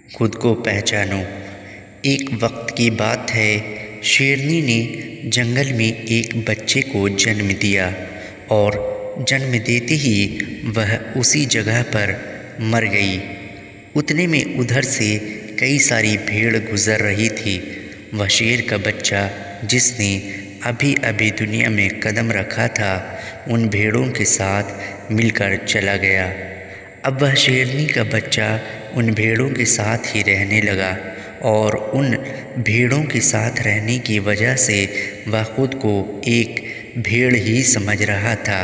खुद को पहचानो। एक वक्त की बात है, शेरनी ने जंगल में एक बच्चे को जन्म दिया और जन्म देते ही वह उसी जगह पर मर गई। उतने में उधर से कई सारी भेड़ गुजर रही थी। वह शेर का बच्चा जिसने अभी अभी दुनिया में कदम रखा था, उन भेड़ों के साथ मिलकर चला गया। अब वह शेरनी का बच्चा उन भेड़ों के साथ ही रहने लगा और उन भेड़ों के साथ रहने की वजह से वह खुद को एक भेड़ ही समझ रहा था।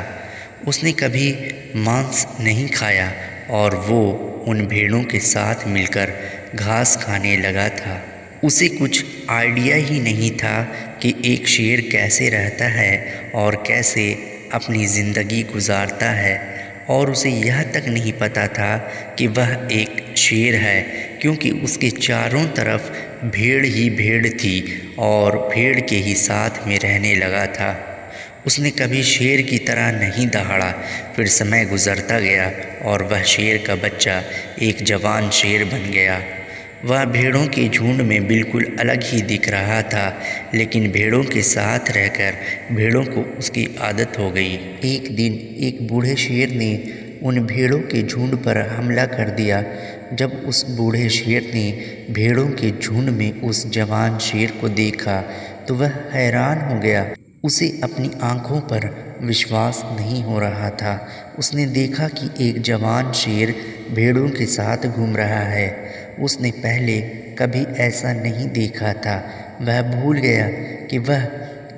उसने कभी मांस नहीं खाया और वो उन भेड़ों के साथ मिलकर घास खाने लगा था। उसे कुछ आइडिया ही नहीं था कि एक शेर कैसे रहता है और कैसे अपनी ज़िंदगी गुजारता है, और उसे यह तक नहीं पता था कि वह एक शेर है, क्योंकि उसके चारों तरफ भेड़ ही भेड़ थी और भेड़ के ही साथ में रहने लगा था। उसने कभी शेर की तरह नहीं दहाड़ा। फिर समय गुजरता गया और वह शेर का बच्चा एक जवान शेर बन गया। वह भेड़ों के झुंड में बिल्कुल अलग ही दिख रहा था, लेकिन भेड़ों के साथ रहकर भेड़ों को उसकी आदत हो गई। एक दिन एक बूढ़े शेर ने उन भेड़ों के झुंड पर हमला कर दिया। जब उस बूढ़े शेर ने भेड़ों के झुंड में उस जवान शेर को देखा तो वह हैरान हो गया। उसे अपनी आंखों पर विश्वास नहीं हो रहा था। उसने देखा कि एक जवान शेर भेड़ों के साथ घूम रहा है। उसने पहले कभी ऐसा नहीं देखा था। वह भूल गया कि वह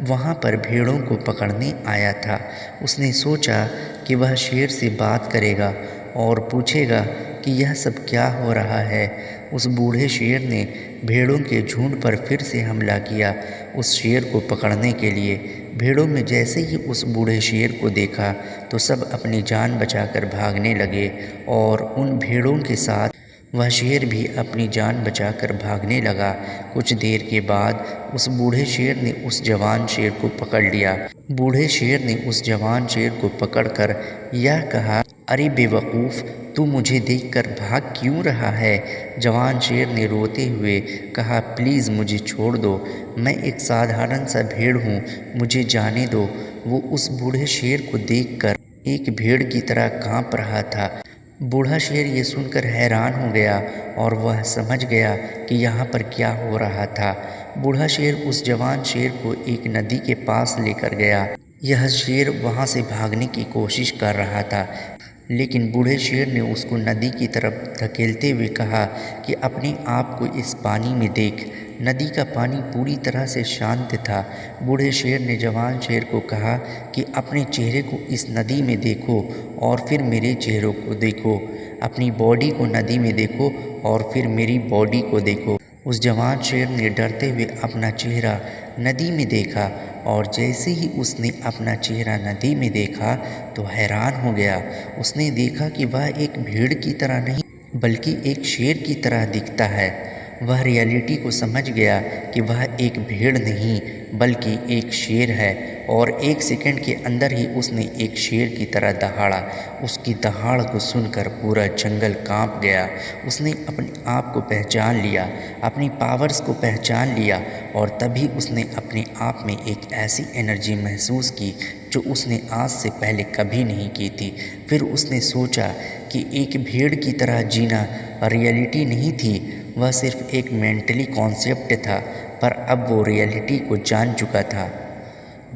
वहाँ पर भेड़ों को पकड़ने आया था। उसने सोचा कि वह शेर से बात करेगा और पूछेगा कि यह सब क्या हो रहा है। उस बूढ़े शेर ने भेड़ों के झुंड पर फिर से हमला किया उस शेर को पकड़ने के लिए। भेड़ों में जैसे ही उस बूढ़े शेर को देखा तो सब अपनी जान बचाकर भागने लगे और उन भेड़ों के साथ वह शेर भी अपनी जान बचाकर भागने लगा। कुछ देर के बाद उस बूढ़े शेर ने उस जवान शेर को पकड़ लिया। बूढ़े शेर ने उस जवान शेर को पकड़कर यह कहा, अरे बेवकूफ़, तू मुझे देखकर भाग क्यों रहा है? जवान शेर ने रोते हुए कहा, प्लीज़ मुझे छोड़ दो, मैं एक साधारण सा भेड़ हूँ, मुझे जाने दो। वो उस बूढ़े शेर को देखकर एक भेड़ की तरह काँप रहा था। बूढ़ा शेर ये सुनकर हैरान हो गया और वह समझ गया कि यहाँ पर क्या हो रहा था। बूढ़ा शेर उस जवान शेर को एक नदी के पास लेकर गया। यह शेर वहाँ से भागने की कोशिश कर रहा था, लेकिन बूढ़े शेर ने उसको नदी की तरफ धकेलते हुए कहा कि अपने आप को इस पानी में देख। नदी का पानी पूरी तरह से शांत था। बूढ़े शेर ने जवान शेर को कहा कि अपने चेहरे को इस नदी में देखो और फिर मेरे चेहरे को देखो। अपनी बॉडी को नदी में देखो और फिर मेरी बॉडी को देखो। उस जवान शेर ने डरते हुए अपना चेहरा नदी में देखा और जैसे ही उसने अपना चेहरा नदी में देखा तो हैरान हो गया। उसने देखा कि वह एक भेड़ की तरह नहीं बल्कि एक शेर की तरह दिखता है। वह रियलिटी को समझ गया कि वह एक भेड़ नहीं बल्कि एक शेर है और एक सेकंड के अंदर ही उसने एक शेर की तरह दहाड़ा। उसकी दहाड़ को सुनकर पूरा जंगल कांप गया। उसने अपने आप को पहचान लिया, अपनी पावर्स को पहचान लिया और तभी उसने अपने आप में एक ऐसी एनर्जी महसूस की जो उसने आज से पहले कभी नहीं की थी। फिर उसने सोचा कि एक भेड़ की तरह जीना रियलिटी नहीं थी, वह सिर्फ एक मेंटली कॉन्सेप्ट था, पर अब वो रियलिटी को जान चुका था।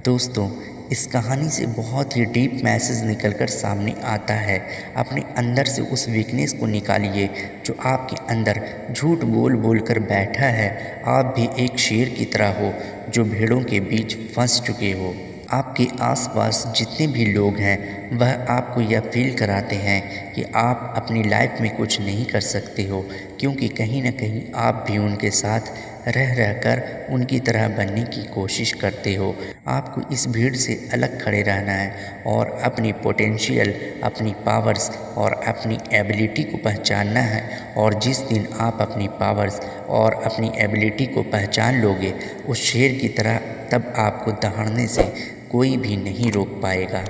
दोस्तों, इस कहानी से बहुत ही डीप मैसेज निकलकर सामने आता है। अपने अंदर से उस वीकनेस को निकालिए जो आपके अंदर झूठ बोल बोल कर बैठा है। आप भी एक शेर की तरह हो जो भेड़ों के बीच फंस चुके हो। आपके आसपास जितने भी लोग हैं वह आपको यह फील कराते हैं कि आप अपनी लाइफ में कुछ नहीं कर सकते हो, क्योंकि कहीं ना कहीं आप भी उनके साथ रह रहकर उनकी तरह बनने की कोशिश करते हो। आपको इस भीड़ से अलग खड़े रहना है और अपनी पोटेंशियल, अपनी पावर्स और अपनी एबिलिटी को पहचानना है। और जिस दिन आप अपनी पावर्स और अपनी एबिलिटी को पहचान लोगे उस शेर की तरह, तब आपको दहाड़ने से कोई भी नहीं रोक पाएगा।